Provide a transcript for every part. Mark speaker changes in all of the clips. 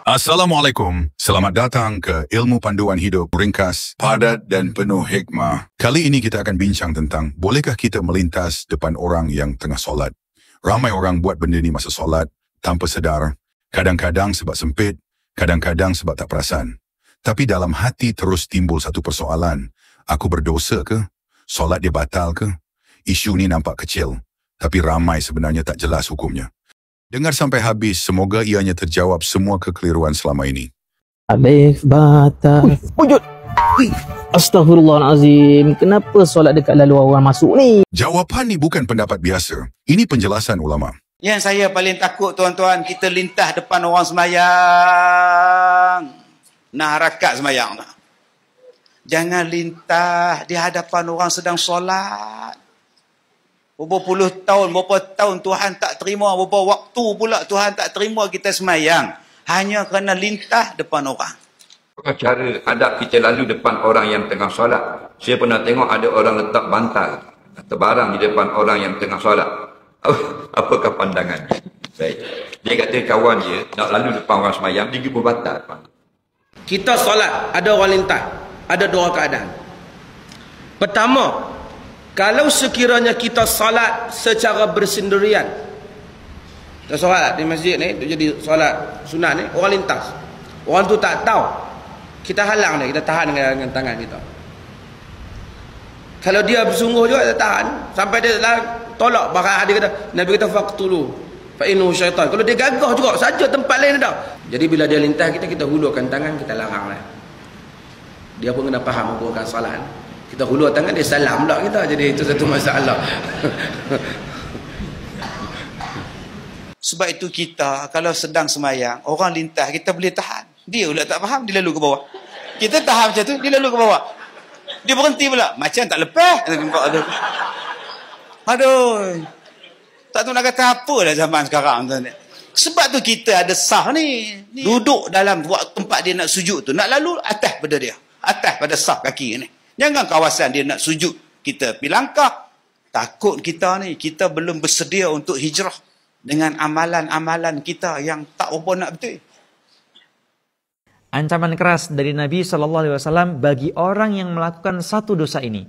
Speaker 1: Assalamualaikum. Selamat datang ke Ilmu Panduan Hidup ringkas, padat dan penuh hikmah. Kali ini kita akan bincang tentang bolehkah kita melintas depan orang yang tengah solat. Ramai orang buat benda ni masa solat tanpa sedar. Kadang-kadang sebab sempit, kadang-kadang sebab tak perasan. Tapi dalam hati terus timbul satu persoalan. Aku berdosa ke? Solat dia batal ke? Isu ni nampak kecil, tapi ramai sebenarnya tak jelas hukumnya. Dengar sampai habis, semoga ianya terjawab semua kekeliruan selama ini.
Speaker 2: Alif batal. Wujud. Astaghfirullahalazim. Kenapa solat dekat lalu orang masuk ni?
Speaker 1: Jawapan ni bukan pendapat biasa. Ini penjelasan ulama.
Speaker 3: Yang saya paling takut tuan-tuan, kita lintah depan orang semayang. Nak harakat semayang tak? Jangan lintah di hadapan orang sedang solat. Berapa puluh tahun, berapa tahun Tuhan tak terima, berapa waktu pula Tuhan tak terima kita semayang. Hanya kerana lintah depan orang.
Speaker 4: Cara adab kita lalu depan orang yang tengah solat. Saya pernah tengok ada orang letak bantal atau barang di depan orang yang tengah solat. Apakah pandangannya? Baik. Dia kata kawan dia nak lalu depan orang semayang, dia pergi batal.
Speaker 5: Kita solat, ada orang lintah. Ada dua keadaan. Pertama, kalau sekiranya kita salat secara bersendirian, kita solat di masjid ni, jadi solat sunat ni, orang lintas, orang tu tak tahu, kita halang dia, kita tahan dengan tangan kita. Kalau dia bersungguh juga, kita tahan sampai dia tolak. Bahkan dia kata, Nabi kata faqtulu fa innahu syaitan. Kalau dia gagah juga saja tempat lain dah. Jadi bila dia lintas kita hulurkan tangan, kita larang lah. Dia pun kena faham hukum salat. Kita hulur tangan, dia salam pula kita. Jadi itu satu masalah.
Speaker 3: Sebab itu kita, kalau sedang semayang, orang lintah, kita boleh tahan. Dia pula tak faham, dia lalu ke bawah. Kita tahan macam tu, dia lalu ke bawah. Dia berhenti pula. Macam tak lepas. Aduh. Tak tahu nak kata apa dah zaman sekarang. Sebab tu kita ada sah ni. Duduk dalam tempat dia nak sujud tu. Nak lalu atas pada dia. Atas pada sah kaki ni. Jangan kawasan dia nak sujud, kita pergi langkah. Takut kita ni, kita belum bersedia untuk hijrah dengan amalan-amalan kita yang tak apa nak betul.
Speaker 6: Ancaman keras dari Nabi SAW bagi orang yang melakukan satu dosa ini.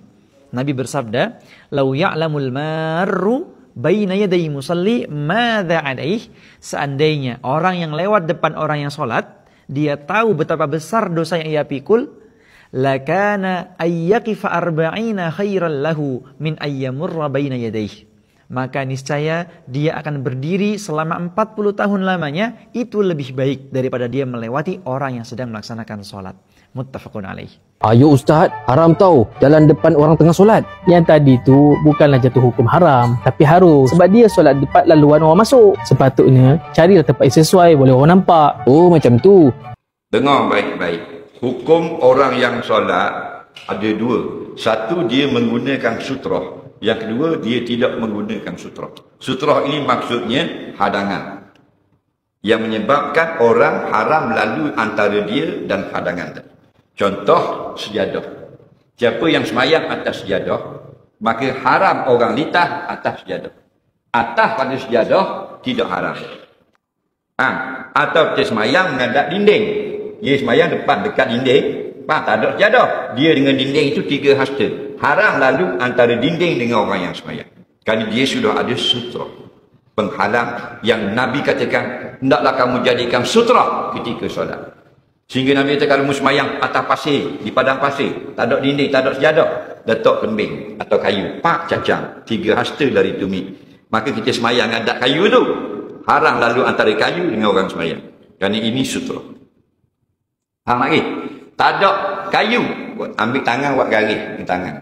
Speaker 6: Nabi bersabda, "Lau ya'lamul marru baina yaday musalli madza 'alaih." Seandainya orang yang lewat depan orang yang solat, dia tahu betapa besar dosa yang ia pikul, lakana ayyaqifa arba'ina khairan lahu min ayyamurra baina yadayhi. Maka niscaya dia akan berdiri selama 40 tahun lamanya, itu lebih baik daripada dia melewati orang yang sedang melaksanakan solat. Muttafaqun alaih.
Speaker 2: Ayo Ustaz, haram tau jalan depan orang tengah solat. Yang tadi tu bukanlah jatuh hukum haram, tapi harus. Sebab dia solat depan laluan orang masuk. Sepatutnya carilah tempat yang sesuai, boleh orang nampak. Oh macam tu.
Speaker 4: Dengar baik-baik. Hukum orang yang solat ada dua. Satu, dia menggunakan sutrah. Yang kedua, dia tidak menggunakan sutrah. Sutrah ini maksudnya hadangan, yang menyebabkan orang haram lalu antara dia dan hadangan tadi. Contoh, sejadah. Siapa yang semayang atas sejadah, maka haram orang litah atas sejadah. Atas pada sejadah tidak haram. Atau dia semayang menghadap dinding. Dia semayang dekat dinding, tak ada sejadah. Dia dengan dinding itu 3 hasta. Haram lalu antara dinding dengan orang yang semayang. Kerana dia sudah ada sutra, penghalang yang Nabi katakan, hendaklah kamu jadikan sutra ketika solat. Sehingga Nabi kata, kalau semayang atas pasir, di padang pasir, tak ada dinding, tak ada sejadah, letak kembing atau kayu, cacang, 3 hasta dari tumit. Maka kita semayang ada kayu tu, haram lalu antara kayu dengan orang semayang. Kerana ini sutra. Faham lagi? Tak ada kayu, ambil tangan buat garis dengan tangan.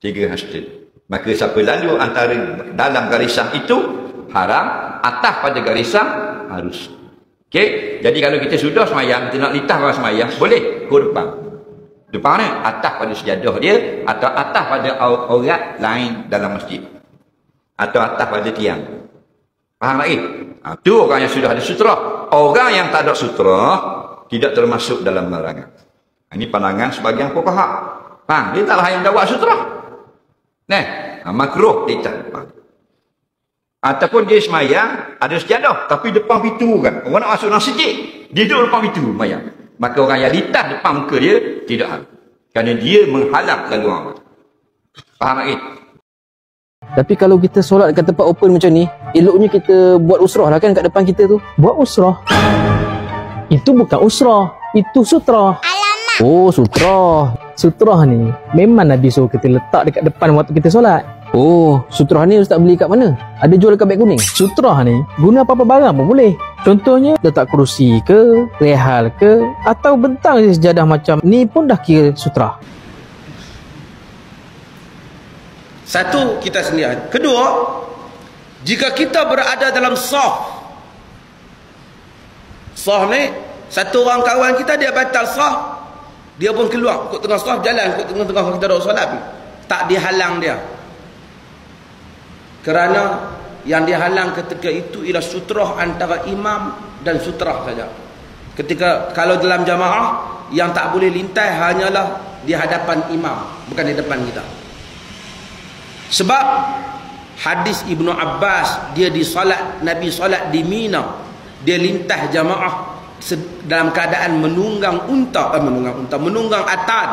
Speaker 4: 3 hasta. Maka siapa lalu antara dalam garisan itu haram, atas pada garisan harus. Okey? Jadi kalau kita sudah semayang, kita nak litah orang semayang, boleh ke depan. Depan ni atas pada sejadah dia, atau atas pada aurat lain dalam masjid, atau atas pada tiang. Faham lagi? Itu orang yang sudah ada sutra. Orang yang tak ada sutra tidak termasuk dalam larangan. Ini pandangan sebagian fuqaha. Faham? Dia taklah yang dah buat sutra. Makruh dia tak. Ataupun dia semayang, ada sejadah, tapi depan pintu kan. Orang nak masuk masjid, dia duduk depan pintu semayang. Maka orang yang lintas depan muka dia, tidak harus. Kerana dia menghalang lalu orang. Faham tak?
Speaker 2: Tapi kalau kita solat kat tempat open macam ni, eloknya kita buat usrah lah kan kat depan kita tu. Buat usrah? Itu bukan usrah, itu sutrah. Alamak. Oh, sutrah. Sutrah ni memang Nabi suruh kita letak dekat depan waktu kita solat. Oh, sutrah ni Ustaz beli kat mana? Ada jual dekat beg kuning? Sutrah ni guna apa-apa barang pun boleh. Contohnya letak kerusi ke, rehal ke, atau bentang je sejadah macam ni pun dah kira sutrah.
Speaker 5: Satu, kita sendirian. Kedua, jika kita berada dalam saf ni, satu orang kawan kita dia batal saf, dia pun keluar ikut tengah saf, jalan ikut tengah-tengah kita duduk solat, tak dihalang dia. Kerana yang dihalang ketika itu ialah sutrah antara imam dan sutrah saja. Ketika kalau dalam jamaah, yang tak boleh lintas hanyalah di hadapan imam, bukan di depan kita. Sebab hadis Ibnu Abbas, dia di solat, Nabi solat di Mina, dia lintas jamaah dalam keadaan menunggang menunggang atan,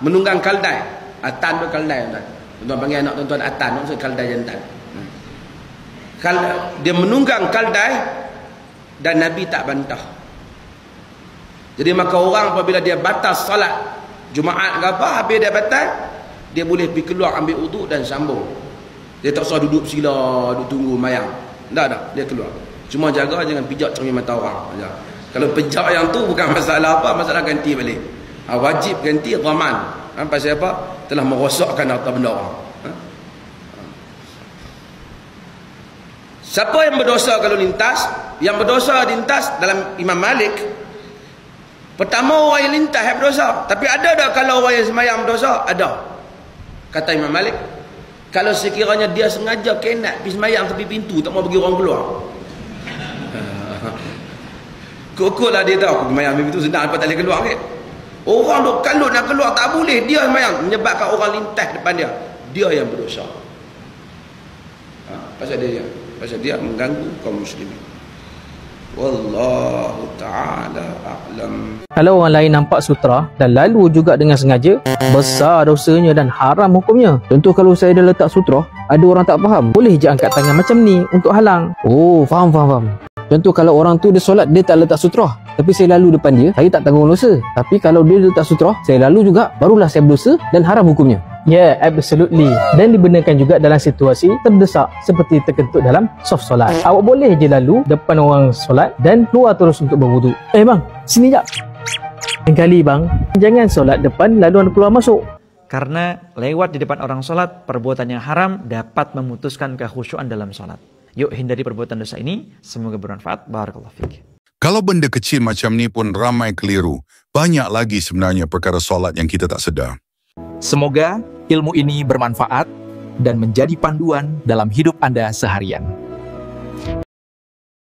Speaker 5: menunggang kaldai. Atan tu kaldai, tuan-tuan panggil anak tuan-tuan atan, maksud kaldai jantan. Dia menunggang kaldai dan Nabi tak bantah. Jadi maka orang apabila dia batal salat Jumaat ke apa, habis dia batal, dia boleh pergi keluar ambil uduk dan sambung. Dia tak usah duduk sila, duduk tunggu mayang. Tak, dia keluar. Cuma jaga jangan pijak cermin mata orang. Kalau pijak yang tu bukan masalah apa, masalah ganti balik. Wajib ganti dhaman. Pasal apa? Telah merosakkan harta benda orang. Siapa yang berdosa kalau lintas? Yang berdosa lintas dalam Imam Malik, pertama orang yang lintas yang berdosa. Tapi ada tak kalau orang yang semayang berdosa? Ada. Kata Imam Malik, kalau sekiranya dia sengaja kenat pergi semayang tepi pintu, tak mau bagi orang keluar. Kukul lah dia tahu semayang tepi pintu senang, apa tak boleh keluar kan? Orang duk kalut nak keluar tak boleh, dia semayang, menyebabkan orang lintas depan dia. Dia yang berdosa. Pasal dia mengganggu kaum muslimin. Wallahu ta'ala a'lam.
Speaker 2: Kalau orang lain nampak sutra dan lalu juga dengan sengaja, besar dosanya dan haram hukumnya. Contoh kalau saya dah letak sutra, ada orang tak faham, boleh je angkat tangan macam ni untuk halang. Oh, faham. Contoh kalau orang tu dia solat, dia tak letak sutra, tapi saya lalu depan dia, saya tak tanggung dosa. Tapi kalau dia letak sutra, saya lalu juga, barulah saya berdosa dan haram hukumnya. Yeah, absolutely. Dan dibenarkan juga dalam situasi terdesak seperti terkentut dalam saf solat. Awak boleh je lalu depan orang solat dan keluar terus untuk berwuduk. Bang, sini jap. Lain kali bang, jangan solat depan lalu anda keluar masuk.
Speaker 6: Karena lewat di depan orang solat, perbuatan yang haram dapat memutuskan kekhusyuan dalam solat. Yuk hindari perbuatan dosa ini, semoga bermanfaat. Barakallahu fiik.
Speaker 1: Kalau benda kecil macam ni pun ramai keliru, banyak lagi sebenarnya perkara solat yang kita tak sedar.
Speaker 7: Semoga ilmu ini bermanfaat dan menjadi panduan dalam hidup Anda seharian.